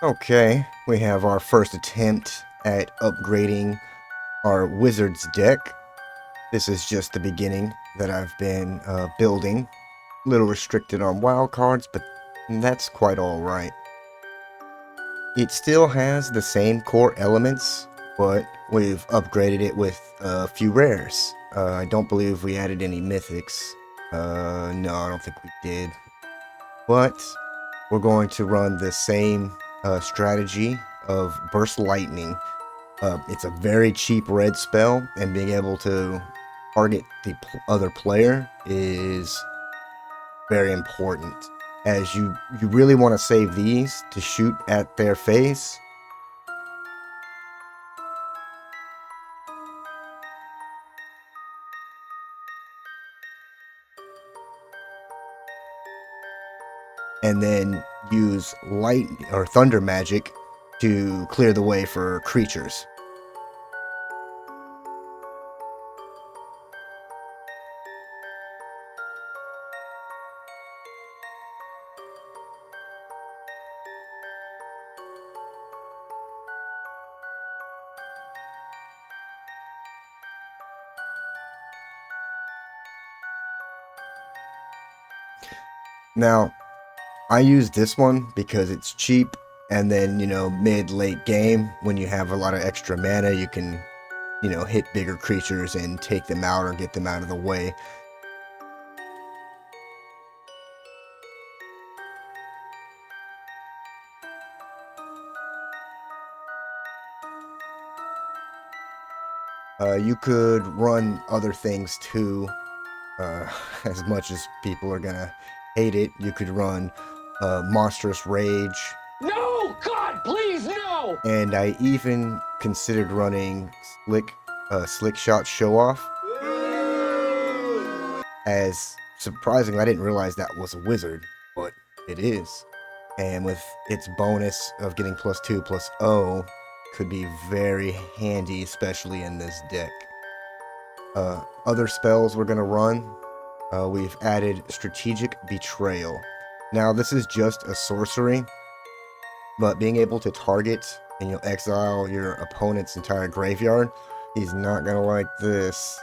Okay, we have our first attempt at upgrading our wizard's deck. This is just the beginning that I've been building. A little restricted on wild cards, but that's quite alright. It still has the same core elements, but we've upgraded it with a few rares. I don't believe we added any mythics. No, I don't think we did. But we're going to run the same strategy of Burst Lightning. It's a very cheap red spell, and being able to target the other player is very important. As you really want to save these to shoot at their face. And then use light or thunder magic to clear the way for creatures. Now, I use this one because it's cheap, and then, mid-late game, when you have a lot of extra mana, you can, hit bigger creatures and take them out or get them out of the way. You could run other things too, as much as people are gonna hate it. You could run Monstrous Rage. No! God, please, no! And I even considered running Slick Shot Show Off. As surprisingly, I didn't realize that was a wizard, but it is. And with its bonus of getting +2/+0, could be very handy, especially in this deck. Other spells we're going to run, we've added Strategic Betrayal. Now, this is just a sorcery, but being able to target and exile your opponent's entire graveyard, he's not going to like this.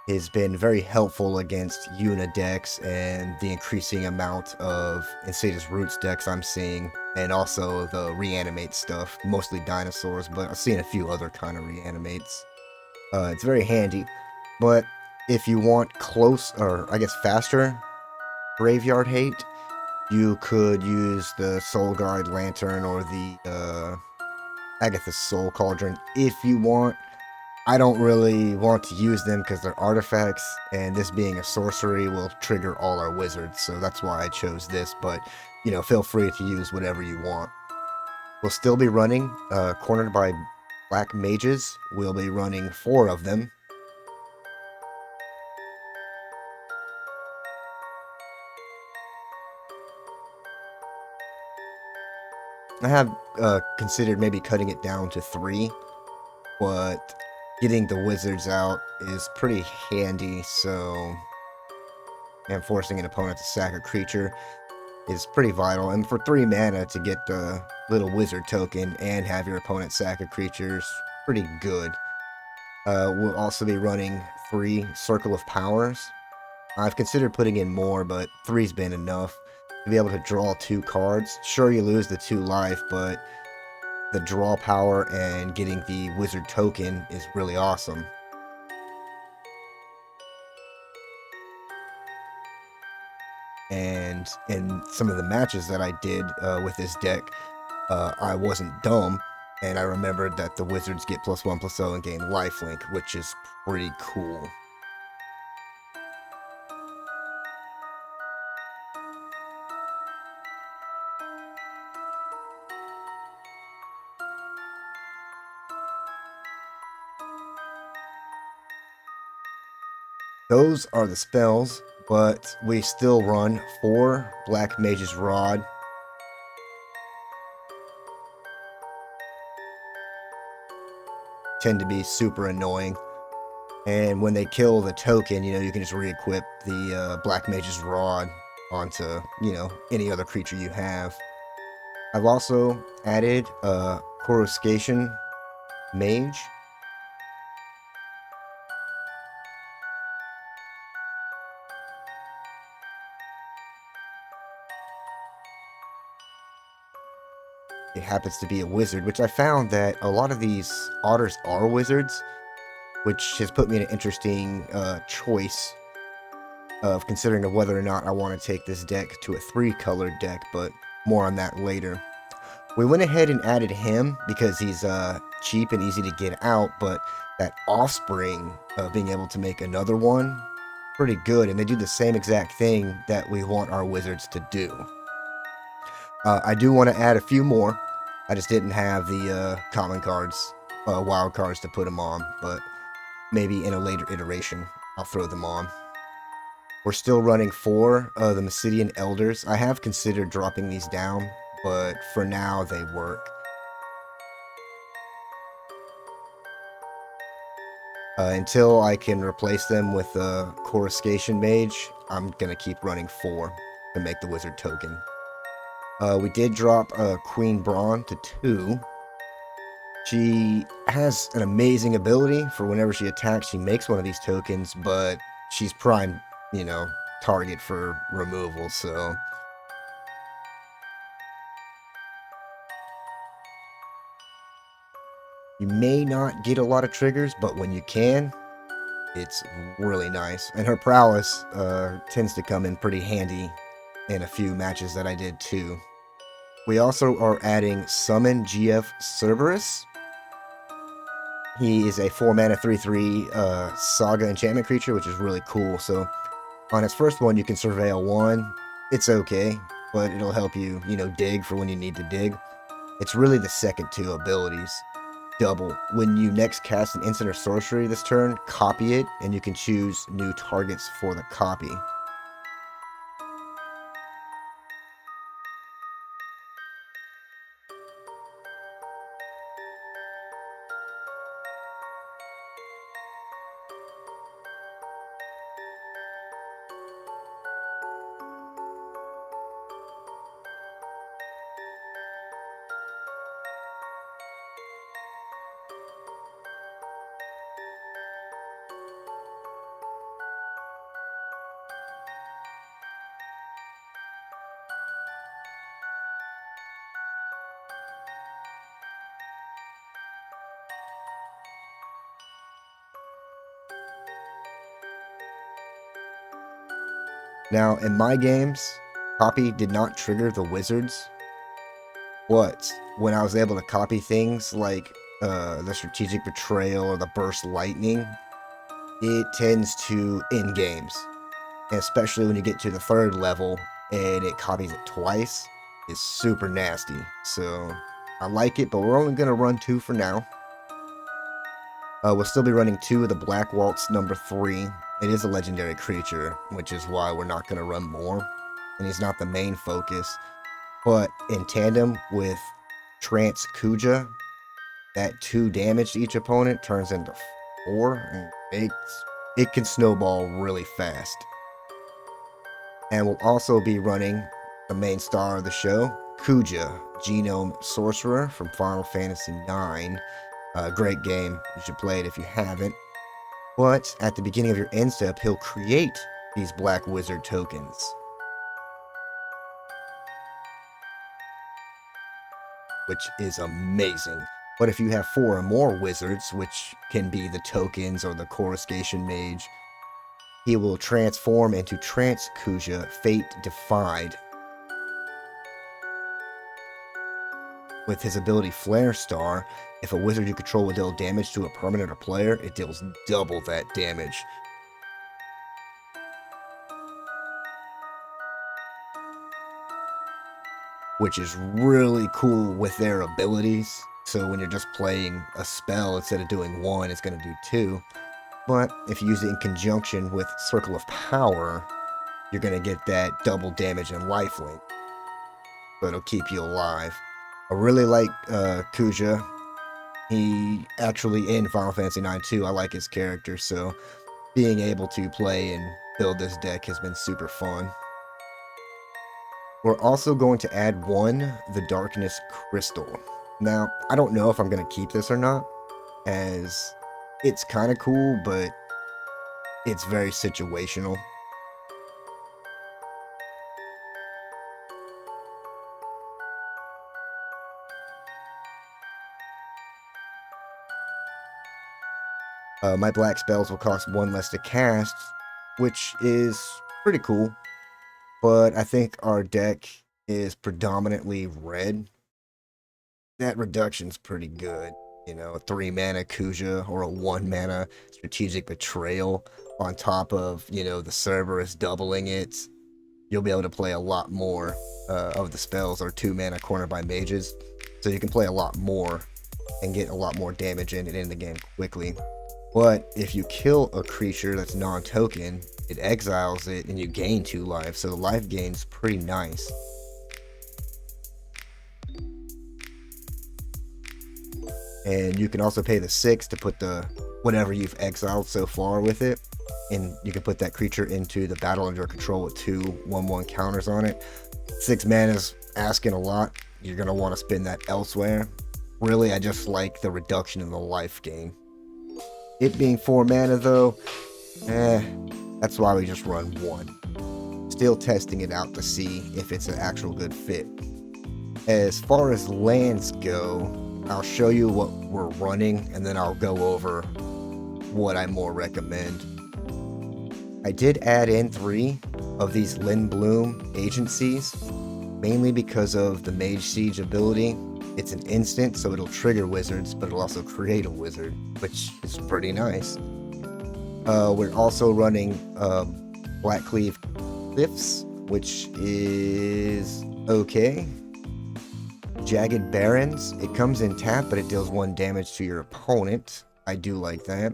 Has been very helpful against Una decks and the increasing amount of Insidious Roots decks I'm seeing, and also the reanimate stuff, mostly dinosaurs, but I've seen a few other kind of reanimates. It's very handy, but if you want close, or I guess faster, Graveyard Hate, you could use the Soul Guide Lantern or the Agatha's Soul Cauldron if you want. I don't really want to use them because they're artifacts, and this being a sorcery will trigger all our wizards, so that's why I chose this, but, feel free to use whatever you want. We'll still be running, cornered by black mages. We'll be running 4 of them. I have considered maybe cutting it down to 3, but getting the wizards out is pretty handy, so, and forcing an opponent to sack a creature is pretty vital. And for 3 mana to get the little wizard token and have your opponent sack a creature is pretty good. We'll also be running 3 Circle of Powers. I've considered putting in more, but 3's been enough to be able to draw 2 cards. Sure, you lose the 2 life, but the draw power and getting the wizard token is really awesome. And in some of the matches that I did with this deck, I wasn't dumb, and I remembered that the wizards get +1/+0 and gain lifelink, which is pretty cool. Those are the spells, but we still run 4 Black Mage's Rod. Tend to be super annoying. And when they kill the token, you can just re-equip the Black Mage's Rod onto, any other creature you have. I've also added a Coruscation Mage. It happens to be a wizard, which I found that a lot of these otters are wizards, which has put me in an interesting choice of considering of whether or not I want to take this deck to a 3-colored deck, but more on that later. We went ahead and added him because he's cheap and easy to get out, but that offspring of being able to make another one, pretty good, and they do the same exact thing that we want our wizards to do. I do want to add a few more. I just didn't have the common cards, wild cards to put them on, but maybe in a later iteration I'll throw them on. We're still running 4 of the Mysidian Elders. I have considered dropping these down, but for now they work. Until I can replace them with a Coruscation Mage, I'm going to keep running 4 to make the wizard token. We did drop Queen Braun to 2. She has an amazing ability for whenever she attacks, she makes one of these tokens, but she's prime, target for removal, so you may not get a lot of triggers, but when you can, it's really nice. And her prowess tends to come in pretty handy in a few matches that I did too. We also are adding Summon GF Cerberus. He is a 4-mana 3/3 Saga enchantment creature, which is really cool. So on its first one, you can Surveil 1. It's okay, but it'll help you, dig for when you need to dig. It's really the second 2 abilities. Double. When you next cast an instant or sorcery this turn, copy it, and you can choose new targets for the copy. Now, in my games, copy did not trigger the wizards, but when I was able to copy things like the strategic betrayal or the burst lightning, it tends to end games. And especially when you get to the 3rd level and it copies it twice, it's super nasty. So I like it, but we're only going to run 2 for now. We'll still be running 2 of the Black Waltz number 3. It is a legendary creature, which is why we're not going to run more. And he's not the main focus. But in tandem with Trance Kuja, that 2 damage to each opponent turns into 4. And it can snowball really fast. And we'll also be running the main star of the show, Kuja, Genome Sorcerer from Final Fantasy IX. Great game. You should play it if you haven't. But at the beginning of your end step, he'll create these Black Wizard tokens, which is amazing. But if you have 4 or more wizards, which can be the tokens or the Coruscation Mage, he will transform into Trance Kuja, Fate Defied. With his ability Flare Star, if a wizard you control will deal damage to a permanent or player, it deals double that damage. Which is really cool with their abilities. So when you're just playing a spell, instead of doing 1, it's going to do 2. But if you use it in conjunction with Circle of Power, you're going to get that double damage and lifelink. So it'll keep you alive. I really like Kuja. He actually in Final Fantasy IX too. I like his character, so being able to play and build this deck has been super fun. We're also going to add one, the Darkness Crystal. Now, I don't know if I'm going to keep this or not, as it's kind of cool, but it's very situational. My black spells will cost one less to cast, which is pretty cool, but I think our deck is predominantly red. That reduction's pretty good. You know, a 3 mana Kuja or a 1 mana Strategic Betrayal on top of, you know, the Cerberus doubling it. You'll be able to play a lot more of the spells are 2 mana Corner by Mages. So you can play a lot more and get a lot more damage in and in the game quickly. But if you kill a creature that's non-token, it exiles it and you gain 2 life. So the life gain's pretty nice. And you can also pay the 6 to put the whatever you've exiled so far with it. And you can put that creature into the battle under control with 2 1/1 counters on it. 6 mana is asking a lot. You're going to want to spend that elsewhere. Really, I just like the reduction in the life gain. It being 4 mana though, that's why we just run 1. Still testing it out to see if it's an actual good fit. As far as lands go, I'll show you what we're running and then I'll go over what I more recommend. I did add in 3 of these Lindblum agencies, mainly because of the Mage Siege ability. It's an instant, so it'll trigger wizards, but it'll also create a wizard, which is pretty nice. We're also running Blackcleave Cliffs, which is okay. Jagged Barrens, it comes in tap, but it deals 1 damage to your opponent. I do like that.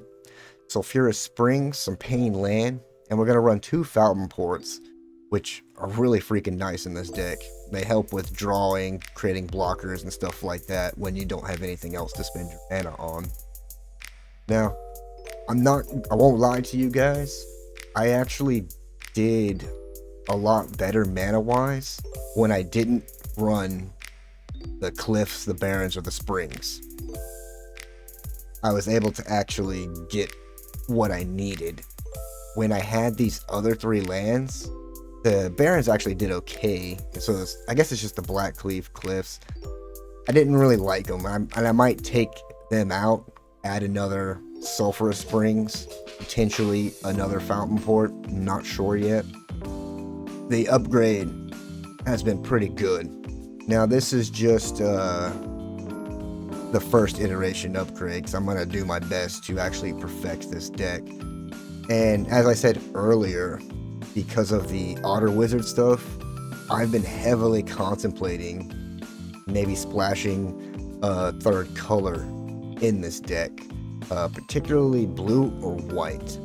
Sulphurous Springs, some Pain Land, and we're going to run 2 Fountain Ports, which are really freaking nice in this deck. They help with drawing, creating blockers, and stuff like that when you don't have anything else to spend your mana on. Now, I won't lie to you guys, I actually did a lot better mana-wise when I didn't run the Cliffs, the Barrens, or the Springs. I was able to actually get what I needed. When I had these other 3 lands, the Barrens actually did okay. So I guess it's just the Blackcleave Cliffs. I didn't really like them, and I might take them out, add another Sulphurous Springs, potentially another Fountain Port, not sure yet. The upgrade has been pretty good. Now this is just the first iteration upgrade, because I'm going to do my best to actually perfect this deck. And as I said earlier, because of the Otter Wizard stuff, I've been heavily contemplating maybe splashing a 3rd color in this deck, particularly blue or white.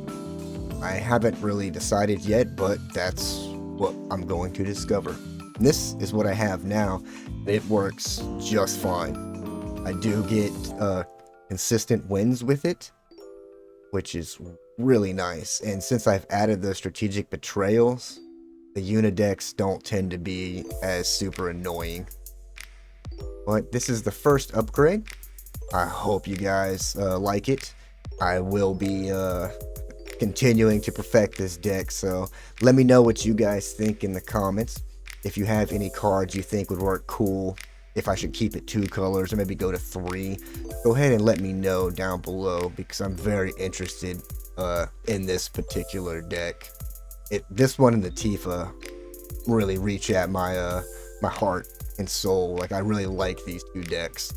I haven't really decided yet, but that's what I'm going to discover. And this is what I have now. It works just fine. I do get consistent wins with it, which is really nice. And since I've added the Strategic Betrayals, the Unidecks don't tend to be as super annoying. But this is the first upgrade. I hope you guys like it. I will be continuing to perfect this deck, so let me know what you guys think in the comments. If you have any cards you think would work cool, if I should keep it 2 colors or maybe go to 3, go ahead and let me know down below, because I'm very interested in this particular deck. This one and the Tifa really reach at my my heart and soul. Like, I really like these 2 decks.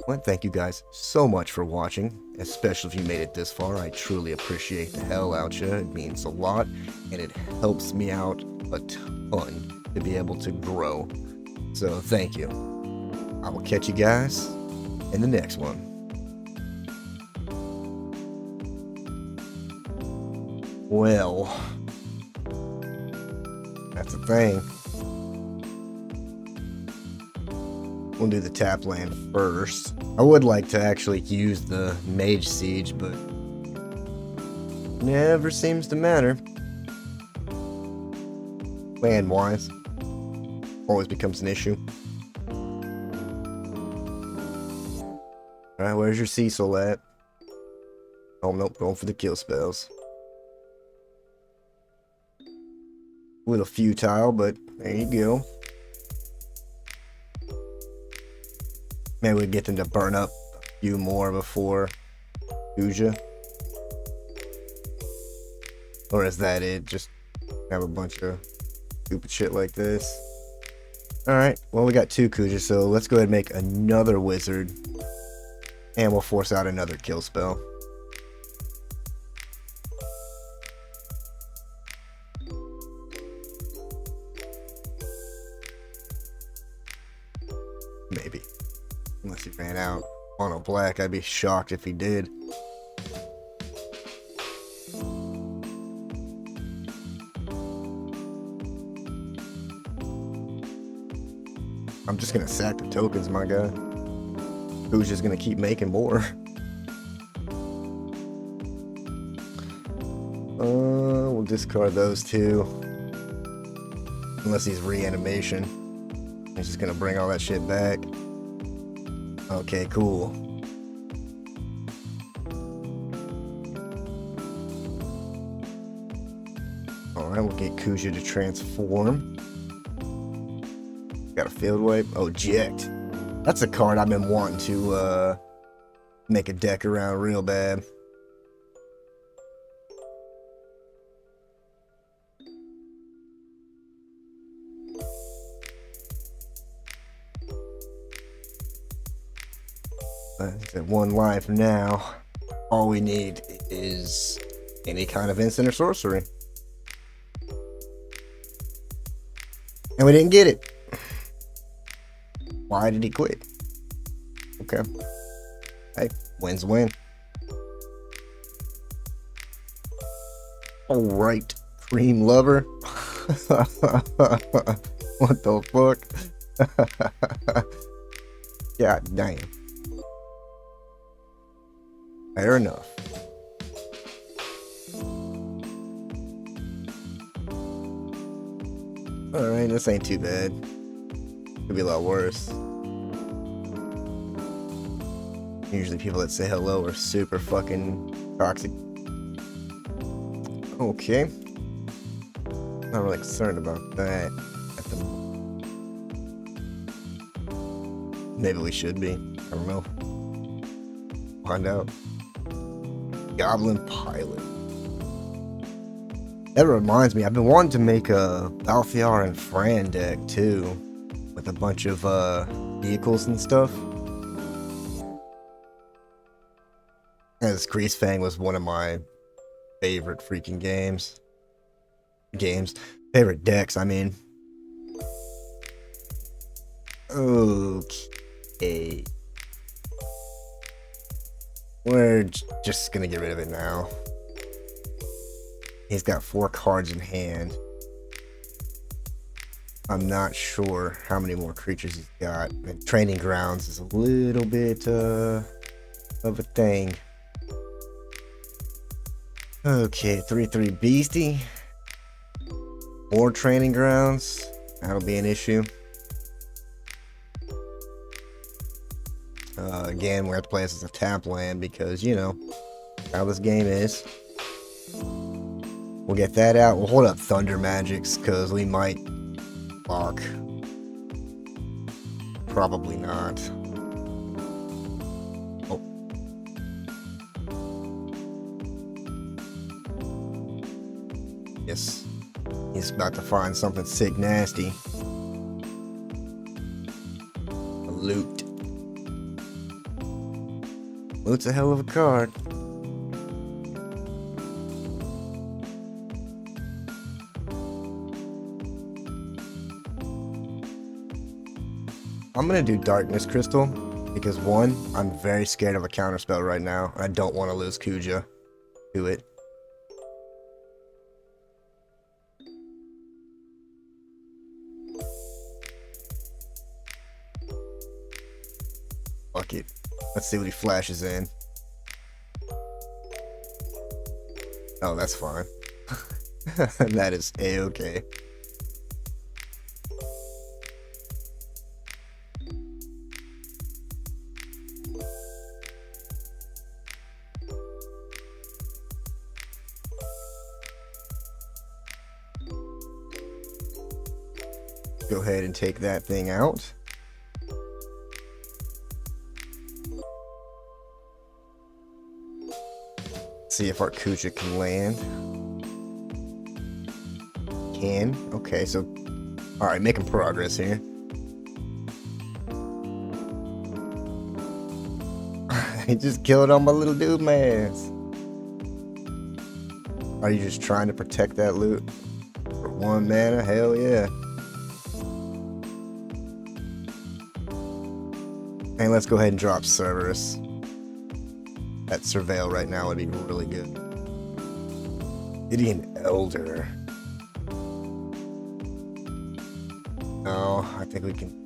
Well, thank you guys so much for watching, especially if you made it this far. I truly appreciate the hell out you. It means a lot, and it helps me out a ton to be able to grow. So thank you. I will catch you guys in the next one. Well, that's the thing. We'll do the tap land first. I would like to actually use the Mage Siege, but never seems to matter. Land-wise, always becomes an issue. Alright, where's your Cecil at? Oh, nope, going for the kill spells. A little futile, but there you go. Maybe we get them to burn up a few more before Kuja. Or is that it? Just have a bunch of stupid shit like this. Alright, well we got 2 Kuja, so let's go ahead and make another wizard. And we'll force out another kill spell. Maybe. Unless he ran out on a black, I'd be shocked if he did. I'm just gonna sack the tokens, my guy. Who's just gonna keep making more? We'll discard those 2. Unless he's reanimation. He's just gonna bring all that shit back. Okay, cool. Alright, we'll get Kuja to transform. Got a field wipe. Oh, Ject. That's a card I've been wanting to make a deck around real bad. He's at 1 life now. All we need is any kind of instant or sorcery. And we didn't get it. Why did he quit? Okay. Hey, win's win. Alright, cream lover. What the fuck? God damn. Fair enough. Alright, this ain't too bad. Could be a lot worse. Usually people that say hello are super fucking toxic. Okay. Not really concerned about that at the moment. Maybe we should be. I don't know. Find out. Goblin Pilot. That reminds me, I've been wanting to make a Balthiar and Fran deck too, with a bunch of vehicles and stuff. As Greasefang was one of my favorite freaking games. Favorite decks, I mean. Okay. We're just gonna get rid of it now. He's got 4 cards in hand. I'm not sure how many more creatures he's got. And Training Grounds is a little bit of a thing. Okay, 3/3 Beastie. More Training Grounds. That'll be an issue. Again, we have to play this as a tap land because, you know, how this game is. We'll get that out. We'll hold up Thunder Magics because we might block. Probably not. Oh. Yes. He's about to find something sick nasty. A loot. Loot's a hell of a card. I'm gonna do Darkness Crystal because 1, I'm very scared of a counterspell right now. I don't want to lose Kuja to it. Fuck it. Let's see what he flashes in. Oh, that's fine. That is a-okay. Go ahead and take that thing out. See if our Kuja can land. Can. Okay, so... Alright, making progress here. He just killed all my little dude mans. Are you just trying to protect that loot? For 1 mana? Hell yeah. And let's go ahead and drop Cerberus. That Surveil right now would be really good. Gideon Elder. No, I think we can.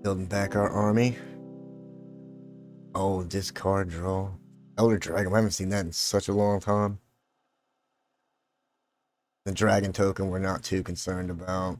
Building back our army. Oh, discard draw. Elder Dragon. I haven't seen that in such a long time. The dragon token we're not too concerned about.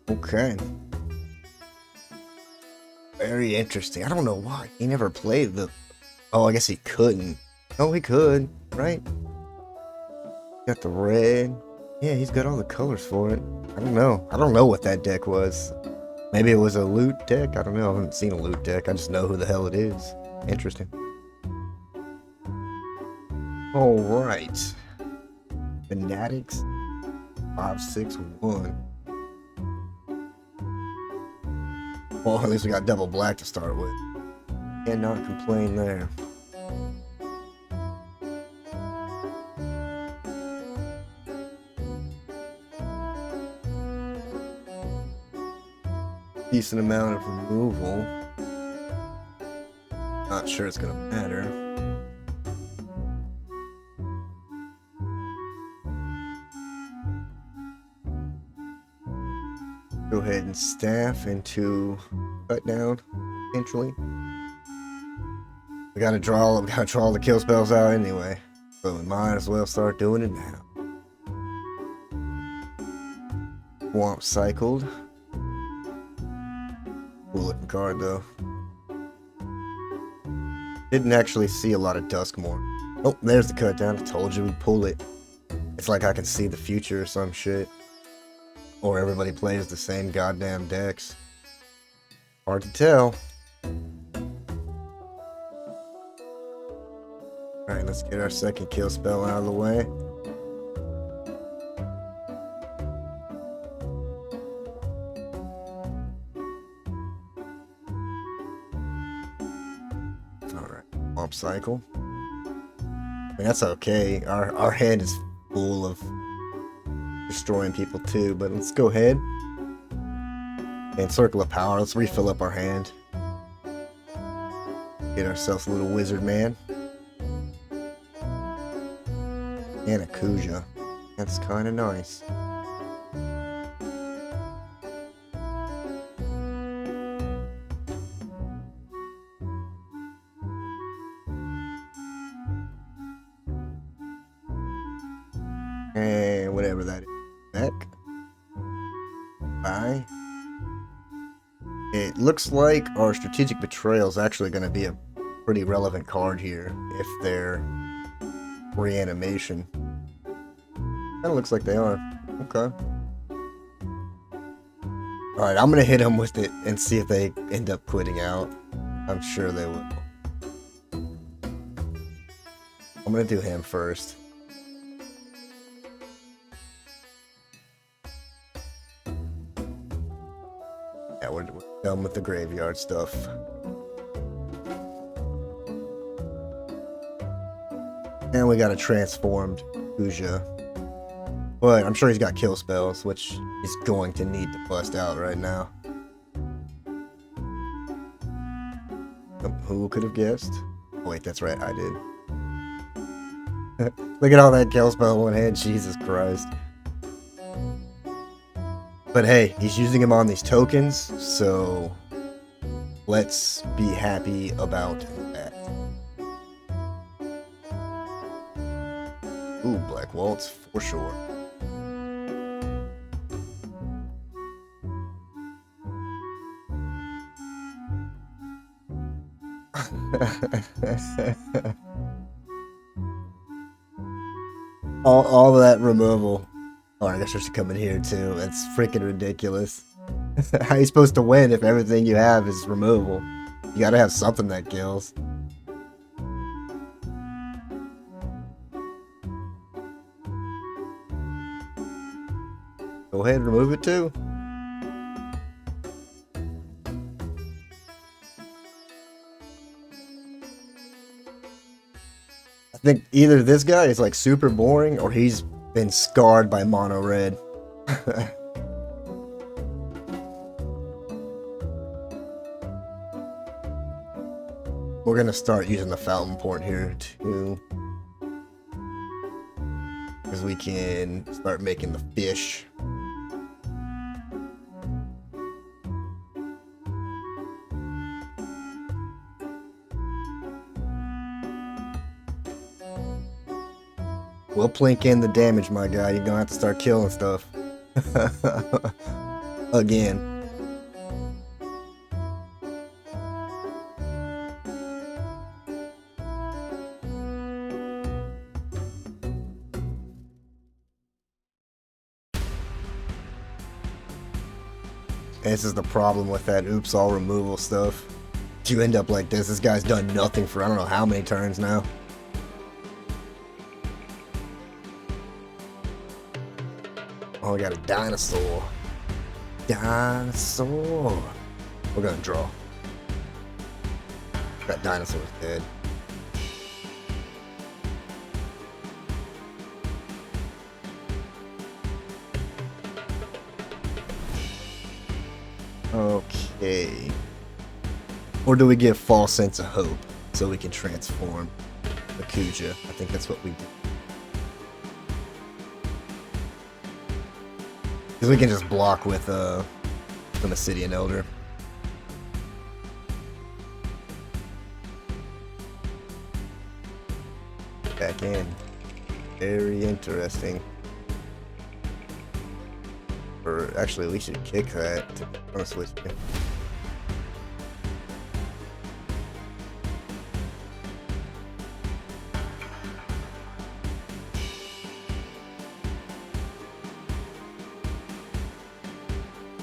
Okay. Very interesting. I don't know why. He never played the... Oh, I guess he couldn't. Oh, he could, right? Got the red. Yeah, he's got all the colors for it. I don't know. I don't know what that deck was. Maybe it was a loot deck? I don't know. I haven't seen a loot deck. I just know who the hell it is. Interesting. Alright. Fanatics 561. Well, at least we got double black to start with. Cannot complain there. Decent amount of removal. Not sure it's gonna matter. Go ahead and staff into cut down, potentially. We gotta draw the kill spells out anyway. So we might as well start doing it now. Swamp cycled. Cool looking card though. Didn't actually see a lot of Duskmore. Oh, there's the cut down. I told you we'd pull it. It's like I can see the future or some shit. Or everybody plays the same goddamn decks. Hard to tell. Alright, let's get our second kill spell out of the way. Alright, Swamp Cycle. I mean, that's okay. Our hand is full of destroying people too, but let's go ahead and Circle of Power. Let's refill up our hand. Get ourselves a little wizard man. And a Kuja. That's kind of nice. And whatever that is. Back. Bye. It looks like our Strategic Betrayal is actually going to be a pretty relevant card here if they're reanimation. Kind of looks like they are. Okay. Alright, I'm going to hit them with it and see if they end up quitting out. I'm sure they will. I'm gonna do him first. Yeah, we're done with the graveyard stuff. And we got a transformed Kuja. But I'm sure he's got kill spells, which he's going to need to bust out right now. Who could have guessed? Oh, wait, that's right, I did. Look at all that kill spell in one hand, Jesus Christ. But hey, he's using him on these tokens, so let's be happy about that. Ooh, Black Waltz for sure. all of that removal. Oh, I guess I should come in here too. That's freaking ridiculous. How are you supposed to win if everything you have is removal? You gotta have something that kills. Go ahead and remove it too. I think either this guy is like super boring or he's been scarred by mono red. We're gonna start using the fountain port here too, because we can start making the fish. We'll plink in the damage, my guy. You're gonna have to start killing stuff. Again. This is the problem with that oops all removal stuff. You end up like this. This guy's done nothing for I don't know how many turns now. Oh, we got a dinosaur. Dinosaur. We're gonna draw. That dinosaur's dead. Okay. Or do we give false sense of hope so we can transform the Kuja? I think that's what we do. Because we can just block with an Obsidian Elder. Back in. Very interesting. Or actually, we should kick that. I'm gonna switch it.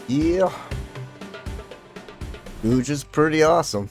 Yeah. Kuja's pretty awesome.